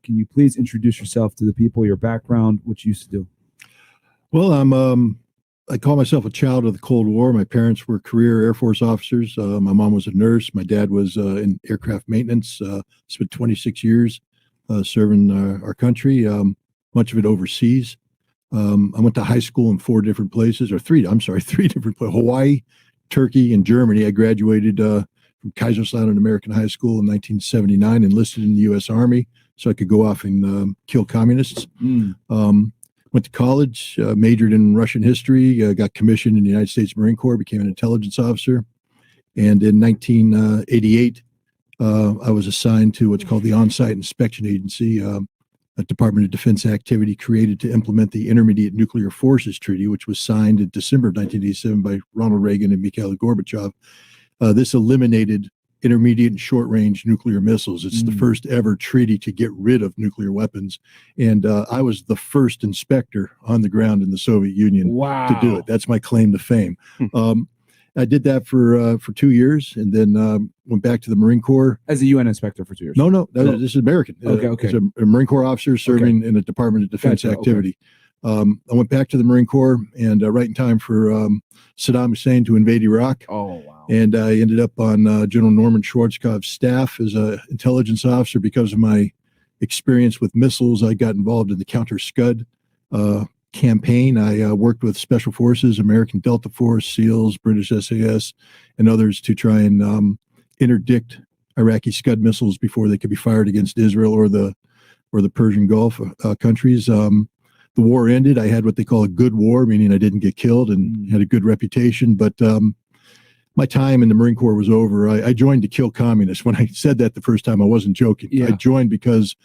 Can you please introduce yourself to the people, your background, what you used to do? Well, I call myself a child of the Cold War. My parents were career Air Force officers. My mom was a nurse. My dad was in aircraft maintenance. Spent 26 years serving our country, much of it overseas. I went to high school in three different places, Hawaii, Turkey, and Germany. I graduated from Kaiserslautern American High School in 1979, enlisted in the U.S. Army so I could go off and kill communists. Went to college, majored in Russian history, got commissioned in the United States Marine Corps, became an intelligence officer. And in 1988, I was assigned to what's called the On-Site Inspection Agency, a Department of Defense activity created to implement the Intermediate Nuclear Forces Treaty, which was signed in December of 1987 by Ronald Reagan and Mikhail Gorbachev. This eliminated intermediate and short-range nuclear missiles. It's the first ever treaty to get rid of nuclear weapons. And I was the first inspector on the ground in the Soviet Union to do it. That's my claim to fame. I did that for 2 years, and then went back to the Marine Corps. As a UN inspector for 2 years? No, this is American. Okay. As a Marine Corps officer serving in a Department of Defense activity. I went back to the Marine Corps, and right in time for Saddam Hussein to invade Iraq. Oh, wow. And I ended up on General Norman Schwarzkopf's staff as an intelligence officer. Because of my experience with missiles, I got involved in the Counter Scud campaign. I worked with Special Forces, American Delta Force, SEALs, British SAS, and others to try and interdict Iraqi Scud missiles before they could be fired against Israel or the Persian Gulf countries. The war ended. I had what they call a good war, meaning I didn't get killed and had a good reputation. But my time in the Marine Corps was over. I joined to kill communists. When I said that the first time, I wasn't joking. I joined because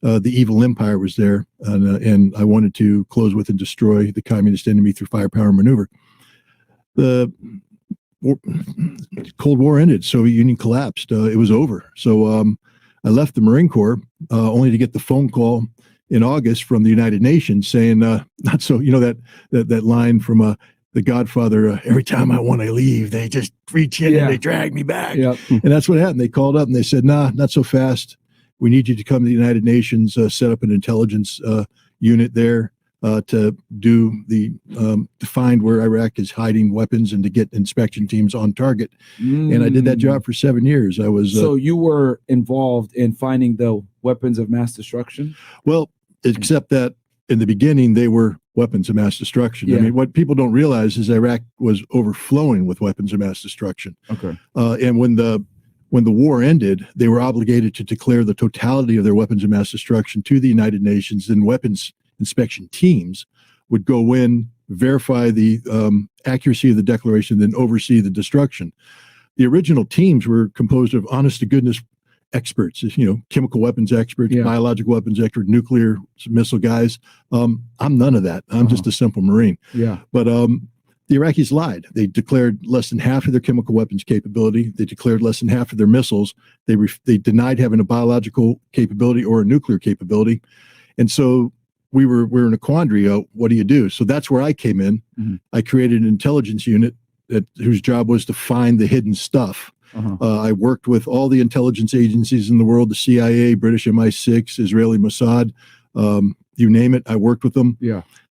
the evil empire was there, and I wanted to close with and destroy the communist enemy through firepower maneuver. The Cold War ended. Soviet Union collapsed. It was over. So I left the Marine Corps only to get the phone call in August from the United Nations saying, not so, that line from The Godfather, every time I want to leave, they just reach in and they drag me back. And that's what happened. They called up and they said, nah, not so fast. We need you to come to the United Nations, set up an intelligence unit there to do to find where Iraq is hiding weapons and to get inspection teams on target. And I did that job for 7 years. I was so you were involved in finding the weapons of mass destruction? Well, except that in the beginning they were weapons of mass destruction. I mean, what people don't realize is Iraq was overflowing with weapons of mass destruction. And when the war ended, they were obligated to declare the totality of their weapons of mass destruction to the United Nations. Then weapons inspection teams would go in, verify the accuracy of the declaration, then oversee the destruction. The original teams were composed of honest-to-goodness experts, chemical weapons experts, biological weapons experts, nuclear missile guys. I'm none of that. I'm just a simple Marine. But the Iraqis lied. They declared less than half of their chemical weapons capability. They declared less than half of their missiles. They denied having a biological capability or a nuclear capability. And so we were in a quandary. What do you do? So that's where I came in. I created an intelligence unit whose job was to find the hidden stuff. I worked with all the intelligence agencies in the world, the CIA, British MI6, Israeli Mossad, you name it, I worked with them.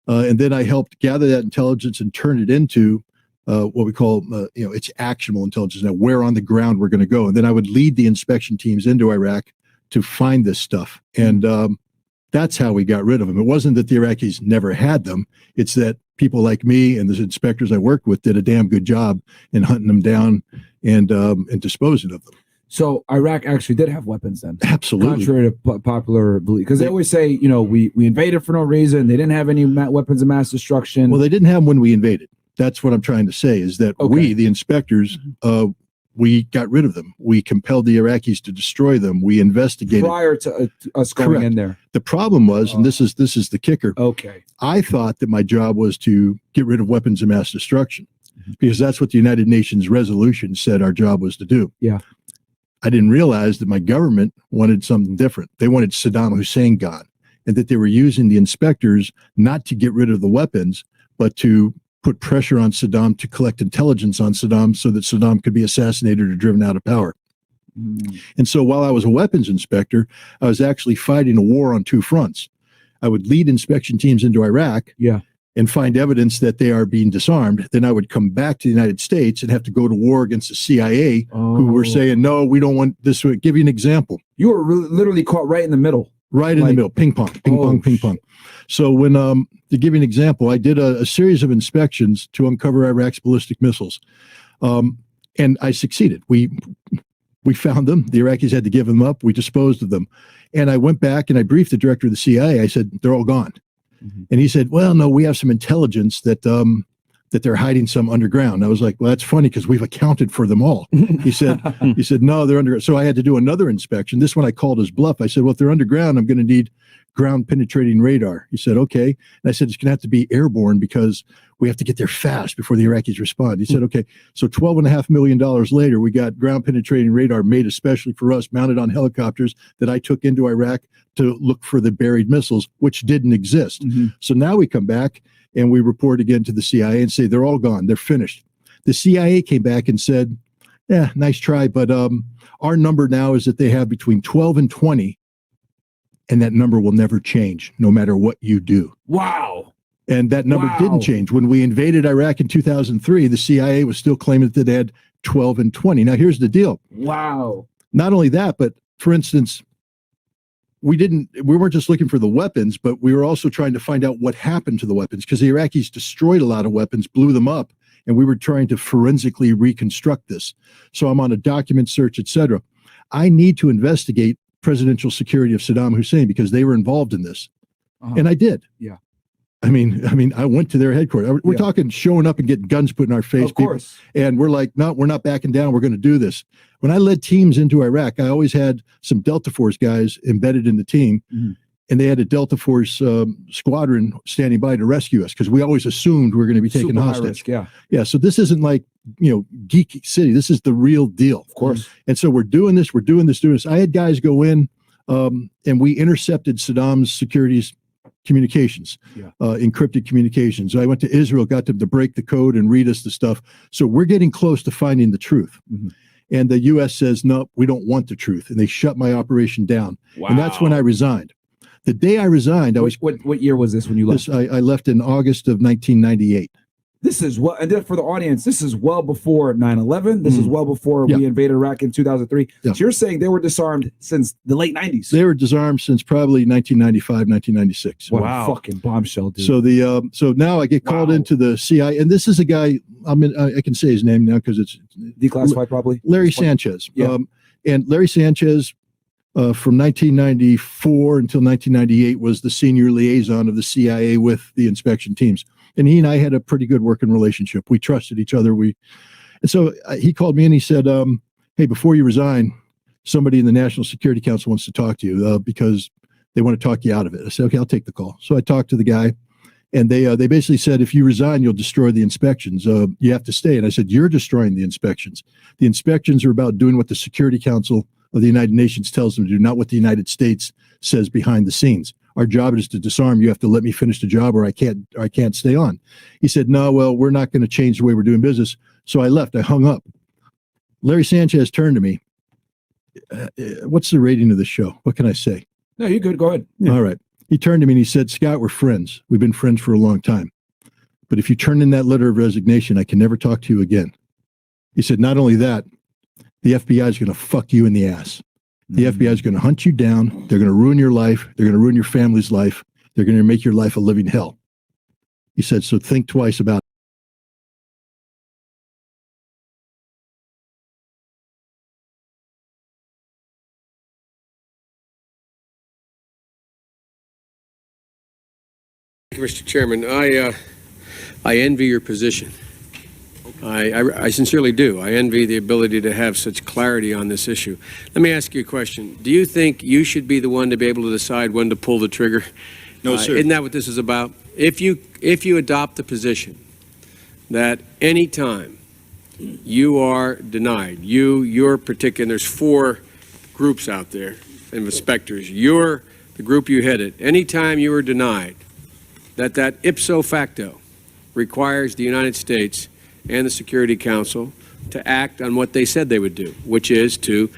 And then I helped gather that intelligence and turn it into what we call, it's actionable intelligence. Now, where on the ground we're going to go. And then I would lead the inspection teams into Iraq to find this stuff. And that's how we got rid of them. It wasn't that the Iraqis never had them. It's that people like me and the inspectors I worked with did a damn good job in hunting them down and disposing of them. So Iraq actually did have weapons then? Absolutely. Contrary to popular belief. Because they always say, we invaded for no reason. They didn't have any weapons of mass destruction. Well, they didn't have them when we invaded. That's what I'm trying to say, is that we, the inspectors, we got rid of them. We compelled the Iraqis to destroy them. We investigated. Prior to us going in there. The problem was, and this is the kicker. I thought that my job was to get rid of weapons of mass destruction, because that's what the United Nations resolution said our job was to do. I didn't realize that my government wanted something different. They wanted Saddam Hussein gone, and that they were using the inspectors not to get rid of the weapons, but to put pressure on Saddam to collect intelligence on Saddam so that Saddam could be assassinated or driven out of power. And so while I was a weapons inspector, I was actually fighting a war on two fronts. I would lead inspection teams into Iraq and find evidence that they are being disarmed. Then I would come back to the United States and have to go to war against the CIA, who were saying, no, we don't want this. I'll give you an example. You were literally caught right in the middle. Right in the middle, ping pong, ping pong. So when, to give you an example, I did a series of inspections to uncover Iraq's ballistic missiles. And I succeeded. We found them. The Iraqis had to give them up. We disposed of them. And I went back and I briefed the director of the CIA. I said, they're all gone. And he said, well, no, we have some intelligence that that they're hiding some underground. I was like, well, that's funny because we've accounted for them all. He said, no, they're underground. So I had to do another inspection. This one I called his bluff. I said, well, if they're underground, I'm going to need ground penetrating radar. He said, okay. And I said, it's going to have to be airborne because we have to get there fast before the Iraqis respond. He said, okay. So $12.5 million later, we got ground penetrating radar made especially for us, mounted on helicopters that I took into Iraq to look for the buried missiles, which didn't exist. So now we come back and we report again to the CIA and say, they're all gone. They're finished. The CIA came back and said, yeah, nice try. But our number now is that they have between 12 and 20. And that number will never change, no matter what you do. Wow. And that number didn't change. When we invaded Iraq in 2003, the CIA was still claiming that they had 12 and 20. Now, here's the deal. Wow. Not only that, but for instance, we weren't just looking for the weapons, but we were also trying to find out what happened to the weapons because the Iraqis destroyed a lot of weapons, blew them up, and we were trying to forensically reconstruct this. So I'm on a document search, etc. I need to investigate presidential security of Saddam Hussein because they were involved in this. And I did. Yeah. I mean, I went to their headquarters. We're talking showing up and getting guns put in our face. Of course. And we're like, no, we're not backing down. We're going to do this. When I led teams into Iraq, I always had some Delta Force guys embedded in the team. And they had a Delta Force squadron standing by to rescue us because we always assumed we were going to be taken hostage. Yeah. So this isn't like, geeky city. This is the real deal. Of course. And so we're doing this. I had guys go in and we intercepted Saddam's security's communications, encrypted communications. I went to Israel, got them to break the code and read us the stuff. So we're getting close to finding the truth. And the U.S. says, no, we don't want the truth. And they shut my operation down. Wow. And that's when I resigned. The day I resigned, what year was this when you left? I left in August of 1998. This is and then for the audience, this is well before 9/11. This is well before we invaded Iraq in 2003. So you're saying they were disarmed since the late 90s? They were disarmed since probably 1995, 1996. What a fucking bombshell, dude. So so now I get called into the CIA, and this is a guy. I can say his name now because it's declassified, probably. Larry Sanchez. And Larry Sanchez, from 1994 until 1998, was the senior liaison of the CIA with the inspection teams. And he and I had a pretty good working relationship. We trusted each other. And so he called me and he said, hey, before you resign, somebody in the National Security Council wants to talk to you because they want to talk you out of it. I said, okay, I'll take the call. So I talked to the guy and they basically said, if you resign, you'll destroy the inspections. You have to stay. And I said, you're destroying the inspections. The inspections are about doing what the Security Council of the United Nations tells them to do, not what the United States says behind the scenes. Our job is to disarm. You have to let me finish the job or I can't stay on. He said, no, well, we're not going to change the way we're doing business. So I left. I hung up. Larry Sanchez turned to me. What's the rating of the show? What can I say? No, you're good. Go ahead. Yeah. All right. He turned to me and he said, Scott, we're friends. We've been friends for a long time. But if you turn in that letter of resignation, I can never talk to you again. He said, not only that, the FBI is going to fuck you in the ass. The FBI is going to hunt you down. They're going to ruin your life. They're going to ruin your family's life. They're going to make your life a living hell. He said, so think twice about it. Mr. Chairman, I envy your position. I sincerely do. I envy the ability to have such clarity on this issue. Let me ask you a question. Do you think you should be the one to be able to decide when to pull the trigger? No, sir. Isn't that what this is about? If you adopt the position that any time you are denied, your particular, and there's 4 groups out there of inspectors, you're the group you headed, any time you are denied, that ipso facto requires the United States and the Security Council to act on what they said they would do, which is to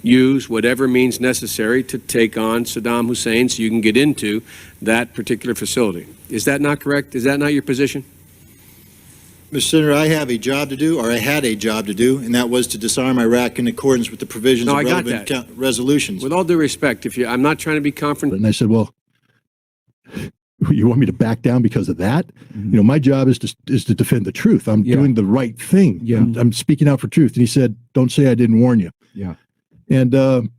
use whatever means necessary to take on Saddam Hussein so you can get into that particular facility. Is that not correct? Is that not your position? Mr. Senator, I have a job to do, or I had a job to do, and that was to disarm Iraq in accordance with the provisions of relevant resolutions. With all due respect, I'm not trying to be confrontational. And I said, well, you want me to back down because of that? You know, my job is to defend the truth. I'm doing the right thing. I'm speaking out for truth. And he said, don't say I didn't warn you. And the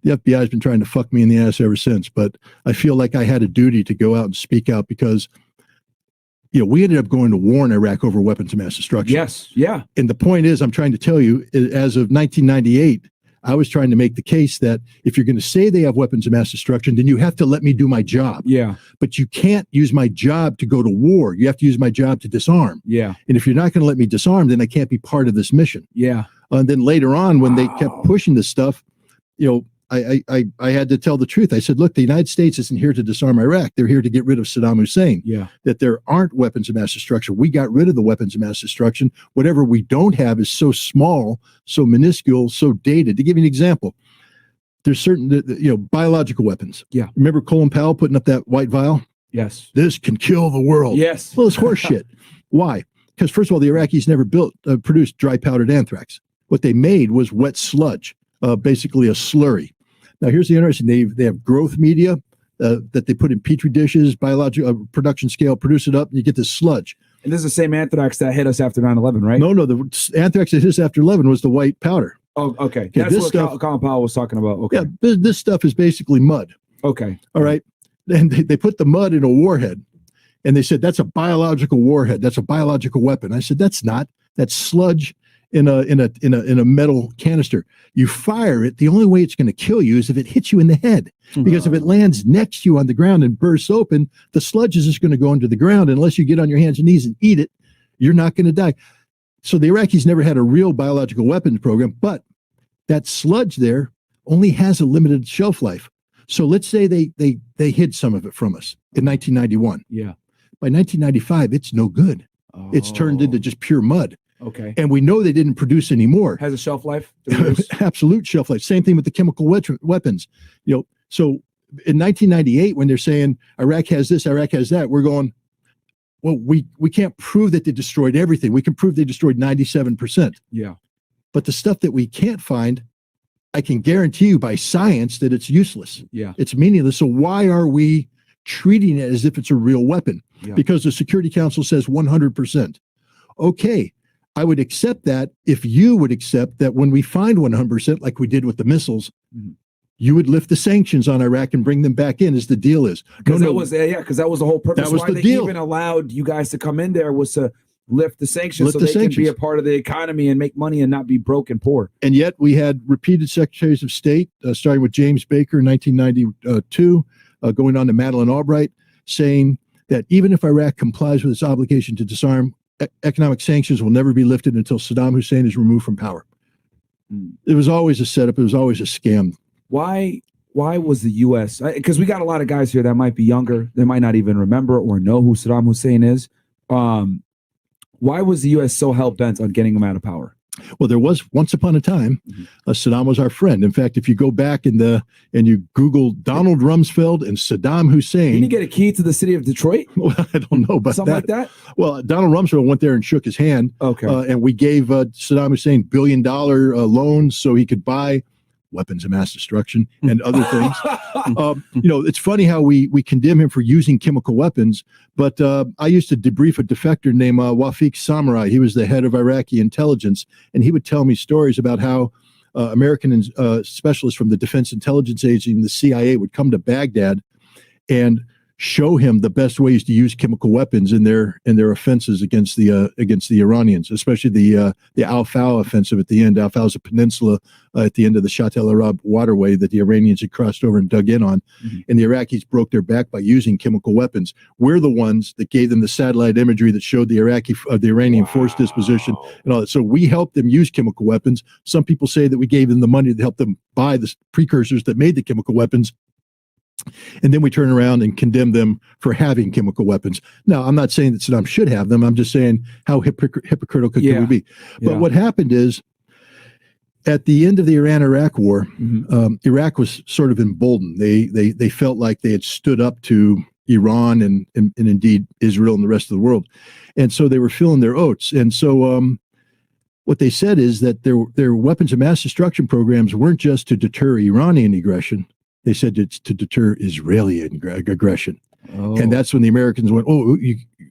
FBI has been trying to fuck me in the ass ever since. But I feel like I had a duty to go out and speak out because, you know, we ended up going to war in Iraq over weapons of mass destruction. And the point is, I'm trying to tell you, as of 1998, I was trying to make the case that if you're going to say they have weapons of mass destruction, then you have to let me do my job. But you can't use my job to go to war. You have to use my job to disarm. And if you're not going to let me disarm, then I can't be part of this mission. And then later on, when they kept pushing this stuff, you know, I had to tell the truth. I said, look, the United States isn't here to disarm Iraq. They're here to get rid of Saddam Hussein. That there aren't weapons of mass destruction. We got rid of the weapons of mass destruction. Whatever we don't have is so small, so minuscule, so dated. To give you an example, there's certain, you know, biological weapons. Remember Colin Powell putting up that white vial? This can kill the world. Well, it's horseshit. Why? Because first of all, the Iraqis never produced dry powdered anthrax. What they made was wet sludge, basically a slurry. Now, here's the interesting, they have growth media that they put in petri dishes, biological production scale, produce it up, and you get this sludge. And this is the same anthrax that hit us after 9/11, right? No, the anthrax that hit us after 11 was the white powder. Oh, okay. That's what Colin Powell was talking about. Okay. Yeah, this stuff is basically mud. Okay. All right. And they put the mud in a warhead, and they said, that's a biological warhead. That's a biological weapon. I said, that's not. That's sludge in a metal canister. You fire it, the only way it's going to kill you is if it hits you in the head. Because if it lands next to you on the ground and bursts open, the sludge is just going to go into the ground. Unless you get on your hands and knees and eat it, you're not going to die. So the Iraqis never had a real biological weapons program, but that sludge there only has a limited shelf life. So let's say they hid some of it from us in 1991. By 1995, it's no good. It's turned into just pure mud. And we know they didn't produce any more. Has a shelf life? Absolute shelf life. Same thing with the chemical weapons. You know, so in 1998, when they're saying Iraq has this, Iraq has that, we're going, well, we can't prove that they destroyed everything. We can prove they destroyed 97%. But the stuff that we can't find, I can guarantee you by science that it's useless. It's meaningless. So why are we treating it as if it's a real weapon? Because the Security Council says 100%. Okay. I would accept that if you would accept that when we find 100%, like we did with the missiles, you would lift the sanctions on Iraq and bring them back in, as the deal is. Because that was the whole purpose. That was why the deal. Even allowed you guys to come in there was to lift the sanctions so they can be a part of the economy and make money and not be broke and poor. And yet we had repeated secretaries of state, starting with James Baker in 1992, going on to Madeleine Albright, saying that even if Iraq complies with its obligation to disarm, economic sanctions will never be lifted until Saddam Hussein is removed from power. It was always a setup. It was always a scam. Why was the U.S., because we got a lot of guys here that might be younger, they might not even remember or know who Saddam Hussein is. Why was the U.S. so hell-bent on getting him out of power? Well, there was once upon a time, Saddam was our friend. In fact, if you go back and you Google Donald Rumsfeld and Saddam Hussein. Didn't he get a key to the city of Detroit? Well, I don't know about something like that. Well, Donald Rumsfeld went there and shook his hand. And we gave Saddam Hussein $1 billion loans so he could buy weapons of mass destruction and other things. You know, it's funny how we condemn him for using chemical weapons, but I used to debrief a defector named Wafiq Samurai. He was the head of Iraqi intelligence, and he would tell me stories about how American specialists from the Defense Intelligence Agency and the CIA would come to Baghdad and show him the best ways to use chemical weapons in their offenses against the Iranians, especially the Al Faw offensive at the end. Al Faw is a peninsula at the end of the Shatt el Arab waterway that the Iranians had crossed over and dug in on, and the Iraqis broke their back by using chemical weapons. We're the ones that gave them the satellite imagery that showed the Iranian force disposition and all that. So we helped them use chemical weapons. Some people say that we gave them the money to help them buy the precursors that made the chemical weapons. And then we turn around and condemn them for having chemical weapons. Now, I'm not saying that Saddam should have them. I'm just saying how hypocritical can we be? But what happened is at the end of the Iran-Iraq war, Iraq was sort of emboldened. They felt like they had stood up to Iran and indeed Israel and the rest of the world. And so they were feeling their oats. And so what they said is that their weapons of mass destruction programs weren't just to deter Iranian aggression. They said it's to deter Israeli aggression. Oh. And that's when the Americans went, oh,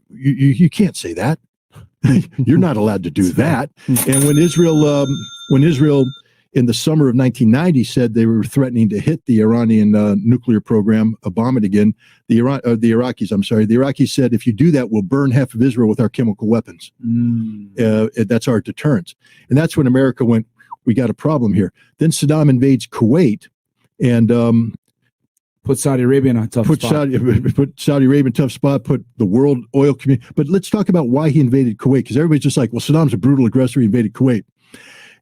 you can't say that. You're not allowed to do that. And when Israel in the summer of 1990 said they were threatening to hit the Iranian nuclear program, bomb it again, the Iraqis said, if you do that, we'll burn half of Israel with our chemical weapons. That's our deterrence. And that's when America went, we got a problem here. Then Saddam invades Kuwait and put Saudi Arabia in a tough spot. Put Saudi Arabia in a tough spot, put the world oil community. But let's talk about why he invaded Kuwait, because everybody's just like, well, Saddam's a brutal aggressor, he invaded Kuwait.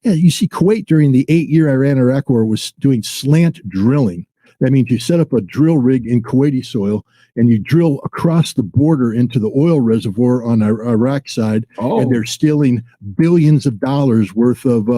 Yeah, you see, Kuwait during the 8-year Iran-Iraq war was doing slant drilling. That means you set up a drill rig in Kuwaiti soil and you drill across the border into the oil reservoir on the Iraq side, and they're stealing billions of dollars worth of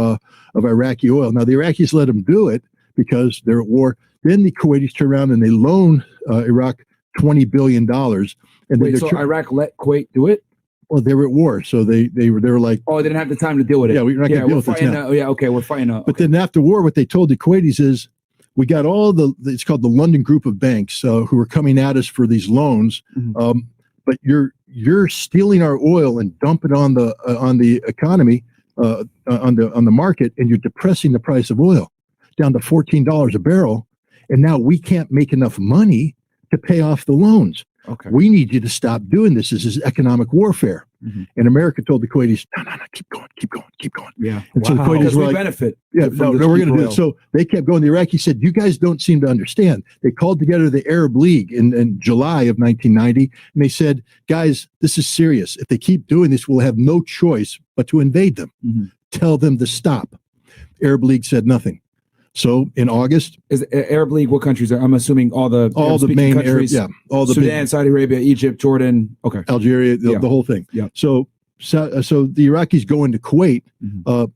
Iraqi oil. Now, the Iraqis let them do it because they're at war. Then the Kuwaitis turn around and they loan Iraq $20 billion. And wait, so Iraq let Kuwait do it? Well, they were at war, so they were like, oh, they didn't have the time to deal with it. Yeah, we're not going to deal with it now. We're fighting. But then after war, what they told the Kuwaitis is, we got it's called the London Group of Banks who are coming at us for these loans, but you're stealing our oil and dump it on the economy, on the market, and you're depressing the price of oil down to $14 a barrel, and now we can't make enough money to pay off the loans. Okay. We need you to stop doing this. This is economic warfare. And America told the Kuwaitis, no, keep going. Yeah. And so the Kuwaitis were like, benefit. Yeah, no, we're going to do it. So they kept going. The Iraqis said, you guys don't seem to understand. They called together the Arab League in July of 1990, and they said, guys, this is serious. If they keep doing this, we'll have no choice but to invade them. Tell them to stop. Arab League said nothing. So in August, is Arab League, what countries are? I'm assuming all the main countries. All the Sudan, Saudi Arabia, Egypt, Jordan. Okay, Algeria, the whole thing. Yeah. So the Iraqis go into Kuwait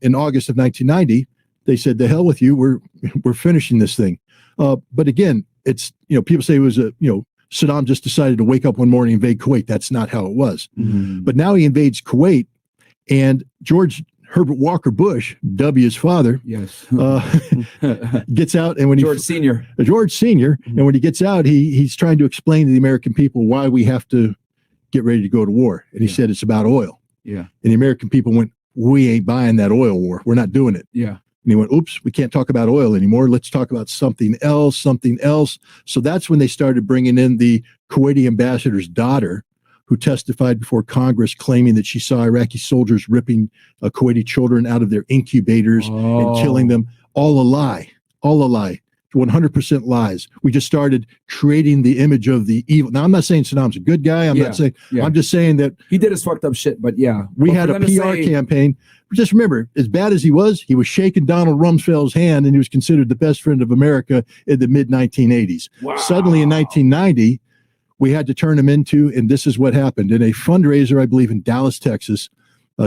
in August of 1990. They said, "The hell with you. We're finishing this thing." But again, it's people say it was Saddam just decided to wake up one morning and invade Kuwait. That's not how it was. But now he invades Kuwait, and George Herbert Walker Bush, W's father, yes, gets out, and when George Sr., and when he gets out, he's trying to explain to the American people why we have to get ready to go to war, and he said it's about oil. Yeah, and the American people went, we ain't buying that oil war. We're not doing it. Yeah, and he went, oops, we can't talk about oil anymore. Let's talk about something else. So that's when they started bringing in the Kuwaiti ambassador's daughter, who testified before Congress claiming that she saw Iraqi soldiers ripping Kuwaiti children out of their incubators and killing them. All a lie, 100% lies. We just started creating the image of the evil. Now, I'm not saying Saddam's a good guy. I'm not saying, I'm just saying that he did his fucked up shit, but we had a PR campaign. Just remember, as bad as he was shaking Donald Rumsfeld's hand, and he was considered the best friend of America in the mid 1980s. Wow. Suddenly in 1990, we had to turn him into, and this is what happened. In a fundraiser, I believe in Dallas, Texas,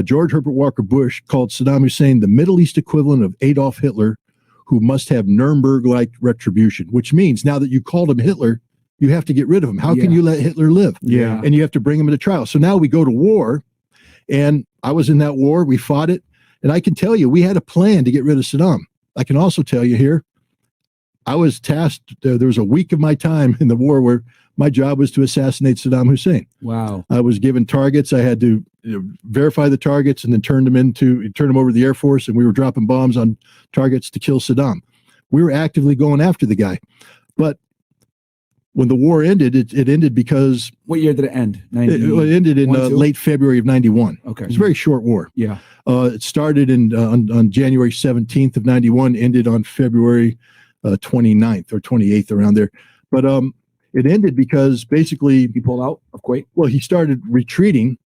George Herbert Walker Bush called Saddam Hussein the Middle East equivalent of Adolf Hitler, who must have Nuremberg-like retribution, which means now that you called him Hitler, you have to get rid of him. How can you let Hitler live? Yeah. And you have to bring him into trial. So now we go to war, and I was in that war. We fought it. And I can tell you, we had a plan to get rid of Saddam. I can also tell you here, I was tasked, there was a week of my time in the war where my job was to assassinate Saddam Hussein. Wow. I was given targets. I had to verify the targets and then turn them over to the Air Force, and we were dropping bombs on targets to kill Saddam. We were actively going after the guy. But when the war ended, it ended because... What year did it end? It ended in late February of 91. Okay. It was a very short war. Yeah. It started on January 17th of 91, ended on February 29th or 28th, around there. But it ended because basically... He pulled out of Kuwait? Well, he started retreating.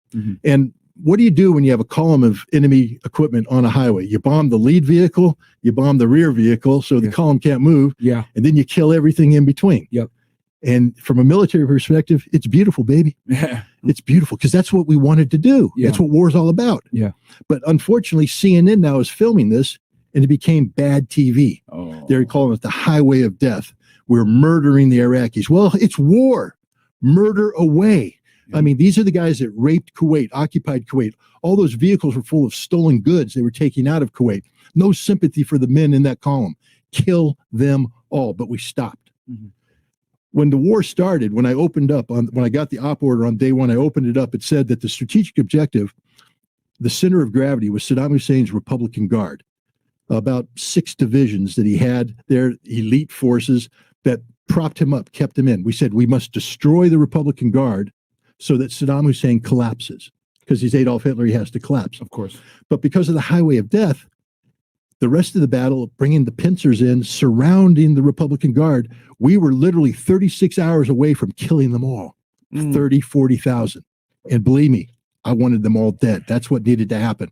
And what do you do when you have a column of enemy equipment on a highway? You bomb the lead vehicle, you bomb the rear vehicle, so the column can't move. Yeah. And then you kill everything in between. Yep. And from a military perspective, it's beautiful, baby. It's beautiful because that's what we wanted to do. Yeah. That's what war's all about. Yeah. But unfortunately, CNN now is filming this, and it became bad TV. Oh. They're calling it the highway of death. We're murdering the Iraqis. Well, it's war. Murder away. I mean, these are the guys that raped Kuwait, occupied Kuwait. All those vehicles were full of stolen goods they were taking out of Kuwait. No sympathy for the men in that column. Kill them all. But we stopped. Mm-hmm. When the war started, when I opened up, when I got the op order on day one, I opened it up. It said that the strategic objective, the center of gravity, was Saddam Hussein's Republican Guard. About 6 divisions that he had there, elite forces that propped him up, kept him in. We said we must destroy the Republican Guard so that Saddam Hussein collapses. Because he's Adolf Hitler, he has to collapse. Of course. But because of the highway of death, the rest of the battle, bringing the pincers in, surrounding the Republican Guard, we were literally 36 hours away from killing them all. 30, 40,000. And believe me, I wanted them all dead. That's what needed to happen.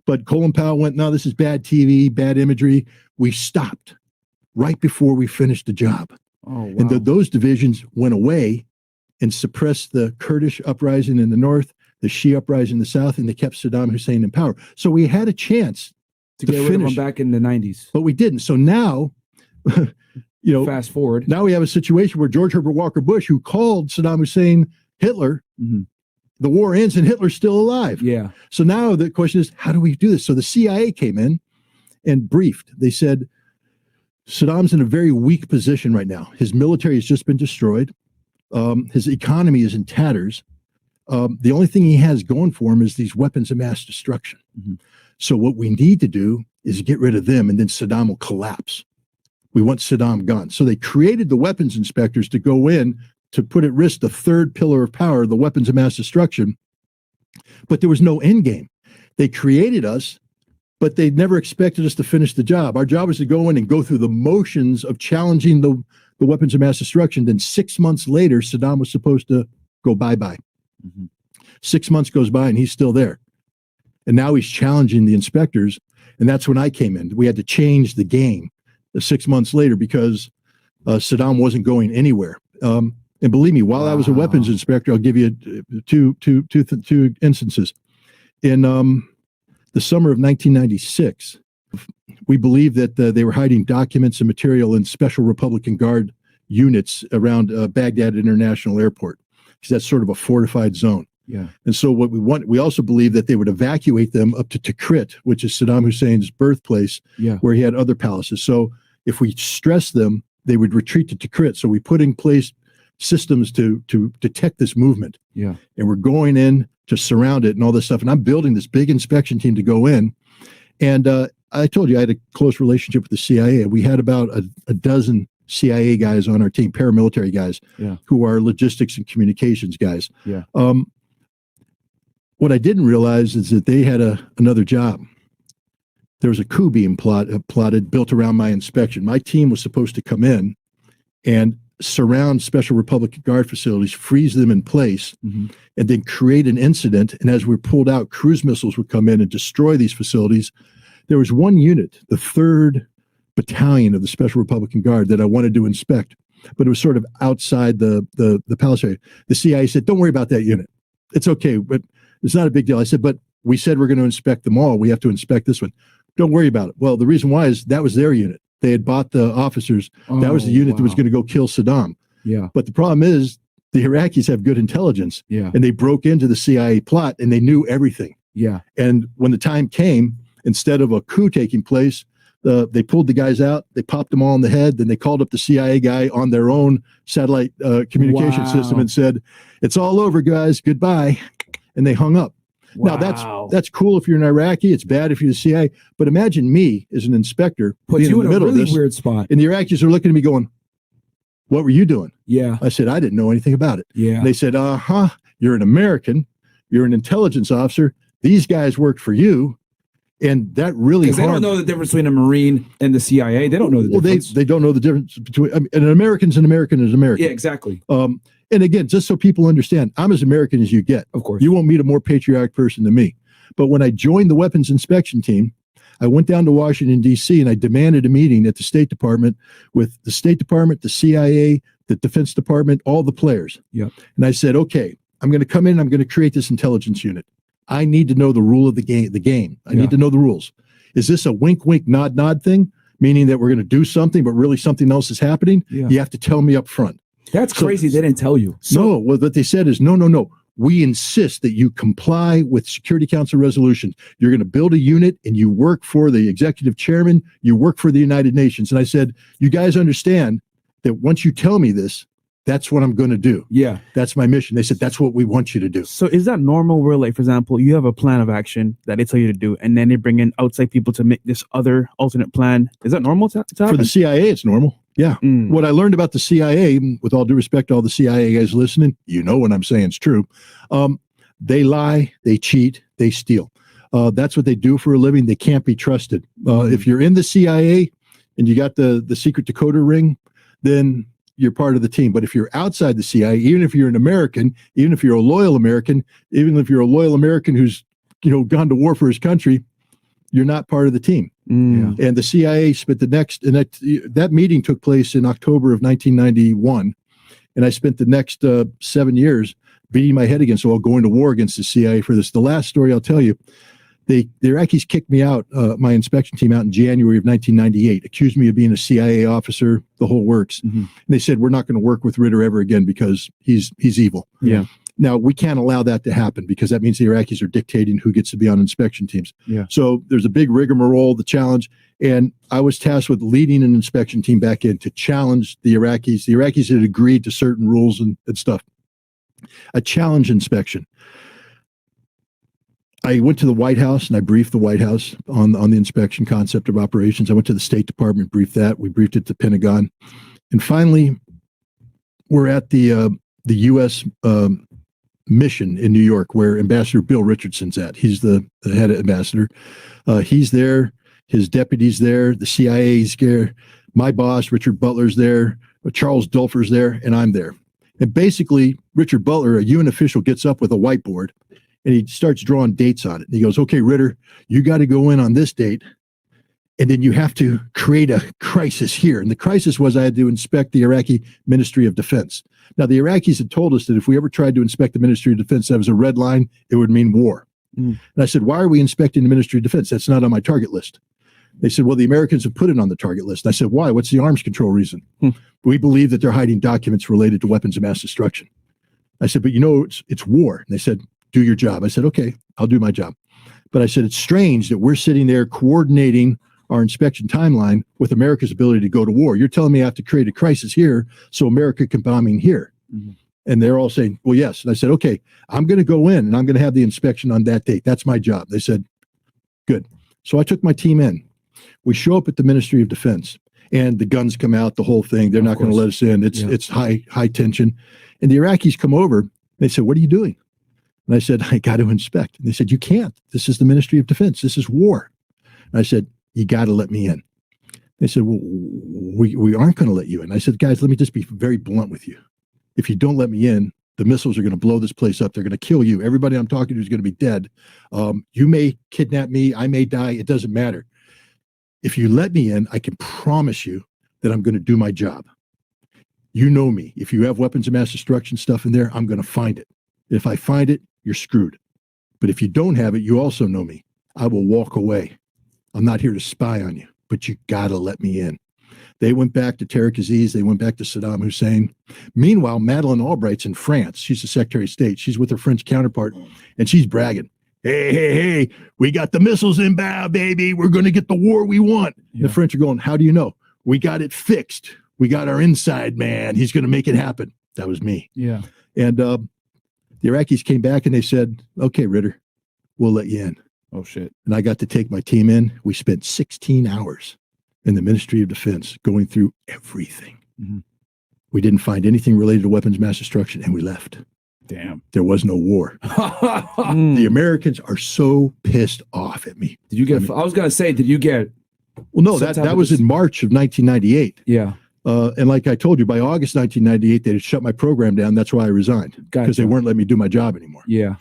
But Colin Powell went, no, this is bad TV, bad imagery. We stopped right before we finished the job. Oh, wow. And those divisions went away and suppressed the Kurdish uprising in the north, the Shia uprising in the south, and they kept Saddam Hussein in power. So we had a chance to get rid of them back in the 90s. But we didn't. So now, fast forward. Now we have a situation where George Herbert Walker Bush, who called Saddam Hussein Hitler, the war ends and Hitler's still alive. Yeah. So now the question is, how do we do this? So the CIA came in and briefed. They said, Saddam's in a very weak position right now. His military has just been destroyed. His economy is in tatters. The only thing he has going for him is these weapons of mass destruction. So what we need to do is get rid of them, and then Saddam will collapse. We want Saddam gone. So they created the weapons inspectors to go in to put at risk the third pillar of power, the weapons of mass destruction. But there was no end game. They created us, but they never expected us to finish the job. Our job was to go in and go through the motions of challenging the weapons of mass destruction. Then 6 months later, Saddam was supposed to go bye-bye. 6 months goes by and he's still there. And now he's challenging the inspectors. And that's when I came in. We had to change the game 6 months later because Saddam wasn't going anywhere. And believe me, while I was a weapons inspector, I'll give you two instances. In the summer of 1996, we believed that they were hiding documents and material in Special Republican Guard units around Baghdad International Airport, because that's sort of a fortified zone. Yeah. And so what we also believed that they would evacuate them up to Tikrit, which is Saddam Hussein's birthplace, where he had other palaces. So if we stressed them, they would retreat to Tikrit. So we put in place systems to detect this movement. Yeah. And we're going in to surround it and all this stuff. And I'm building this big inspection team to go in. And I told you I had a close relationship with the CIA. We had about a dozen CIA guys on our team, paramilitary guys, who are logistics and communications guys. Yeah. What I didn't realize is that they had another job. There was a coup being plotted, built around my inspection. My team was supposed to come in and surround Special Republican Guard facilities, freeze them in place, and then create an incident. And as we're pulled out, cruise missiles would come in and destroy these facilities. There was one unit, the 3rd Battalion of the Special Republican Guard, that I wanted to inspect, but it was sort of outside the palace area. The CIA said, don't worry about that unit. It's okay, but it's not a big deal. I said, but we said we're going to inspect them all. We have to inspect this one. Don't worry about it. Well, the reason why is that was their unit. They had bought the officers. That was the unit that was going to go kill Saddam. Yeah. But the problem is the Iraqis have good intelligence. Yeah. And they broke into the CIA plot and they knew everything. Yeah. And when the time came, instead of a coup taking place, they pulled the guys out, they popped them all in the head, then they called up the CIA guy on their own satellite communication system and said, it's all over, guys, goodbye. And they hung up. Wow. Now that's cool if you're an Iraqi. It's bad if you're the CIA. But imagine me as an inspector being in the middle of this weird spot, and the Iraqis are looking at me going, "What were you doing?" Yeah, I said I didn't know anything about it. Yeah, and they said, you're an American, you're an intelligence officer. These guys worked for you." And that really because they don't know the difference between a Marine and the CIA. They don't know the difference. They don't know the difference between an American's an American is American. Yeah, exactly. And again, just so people understand, I'm as American as you get. Of course. You won't meet a more patriotic person than me. But when I joined the weapons inspection team, I went down to Washington, D.C., and I demanded a meeting at the State Department with the State Department, the CIA, the Defense Department, all the players. Yeah. And I said, okay, I'm going to come in, I'm going to create this intelligence unit. I need to know the rule of the game. I need to know the rules. Is this a wink, wink, nod, nod thing? Meaning that we're going to do something, but really something else is happening? Yeah. You have to tell me up front. That's crazy. They didn't tell you. No, well, what they said is, no. We insist that you comply with Security Council resolutions. You're going to build a unit and you work for the executive chairman. You work for the United Nations. And I said, you guys understand that once you tell me this, that's what I'm going to do. Yeah. That's my mission. They said, that's what we want you to do. So is that normal where, like, for example, you have a plan of action that they tell you to do, and then they bring in outside people to make this other alternate plan? Is that normal to happen? For the CIA, it's normal. Yeah. What I learned about the CIA, with all due respect to all the CIA guys listening, you know what I'm saying is true. They lie, they cheat, they steal. That's what they do for a living. They can't be trusted. If you're in the CIA and you got the secret decoder ring, then you're part of the team. But if you're outside the CIA, even if you're an American, even if you're a loyal American, even if you're a loyal American who's, gone to war for his country, you're not part of the team. And the CIA spent that meeting took place in October of 1991. And I spent the next 7 years beating my head against the wall, going to war against the CIA for this. The last story I'll tell you, the Iraqis kicked me out, my inspection team out in January of 1998, accused me of being a CIA officer, the whole works. And they said, we're not going to work with Ritter ever again because he's evil. Yeah. Now, we can't allow that to happen because that means the Iraqis are dictating who gets to be on inspection teams. Yeah. So there's a big rigmarole, the challenge, and I was tasked with leading an inspection team back in to challenge the Iraqis. The Iraqis had agreed to certain rules and stuff. A challenge inspection. I went to the White House and I briefed the White House on the inspection concept of operations. I went to the State Department, briefed that. We briefed it to Pentagon. And finally, we're at the U.S. mission in New York where Ambassador Bill Richardson's at. He's the head ambassador. He's there. His deputy's there. The CIA's there. My boss, Richard Butler's there. Charles Dulfer's there. And I'm there. And basically, Richard Butler, a UN official, gets up with a whiteboard and he starts drawing dates on it. And he goes, okay, Ritter, you got to go in on this date. And then you have to create a crisis here. And the crisis was I had to inspect the Iraqi Ministry of Defense. Now, the Iraqis had told us that if we ever tried to inspect the Ministry of Defense, that was a red line, it would mean war. And I said, why are we inspecting the Ministry of Defense? That's not on my target list. They said, well, the Americans have put it on the target list. And I said, why? What's the arms control reason? We believe that they're hiding documents related to weapons of mass destruction. I said, but it's war. And they said, do your job. I said, okay, I'll do my job. But I said, it's strange that we're sitting there coordinating our inspection timeline with America's ability to go to war. You're telling me I have to create a crisis here so America can bomb in here. And they're all saying, well, yes. And I said, okay, I'm going to go in and I'm going to have the inspection on that date. That's my job. They said, good. So I took my team in. We show up at the Ministry of Defense and the guns come out, the whole thing. They're not going to let us in. It's high tension. And the Iraqis come over. They said, what are you doing? And I said, I got to inspect. And they said, you can't. This is the Ministry of Defense. This is war. And I said, you got to let me in. They said, well, we aren't going to let you in. I said, guys, let me just be very blunt with you. If you don't let me in, the missiles are going to blow this place up. They're going to kill you. Everybody I'm talking to is going to be dead. You may kidnap me. I may die. It doesn't matter. If you let me in, I can promise you that I'm going to do my job. You know me. If you have weapons of mass destruction stuff in there, I'm going to find it. If I find it, you're screwed. But if you don't have it, you also know me. I will walk away. I'm not here to spy on you, but you got to let me in. They went back to Tariq Aziz. They went back to Saddam Hussein. Meanwhile, Madeleine Albright's in France. She's the Secretary of State. She's with her French counterpart, and she's bragging. Hey, we got the missiles inbound, baby. We're going to get the war we want. Yeah. The French are going, how do you know? We got it fixed. We got our inside man. He's going to make it happen. That was me. Yeah. And the Iraqis came back and they said, okay, Ritter, we'll let you in. Oh, shit. And I got to take my team in. We spent 16 hours in the Ministry of Defense going through everything. We didn't find anything related to weapons of mass destruction, and we left. Damn. There was no war. The Americans are so pissed off at me. Did you get, I was going to say, did you get? Well, no, that was in March of 1998. Yeah. And like I told you, by August 1998, they had shut my program down. That's why I resigned. Because they weren't letting me do my job anymore. Yeah.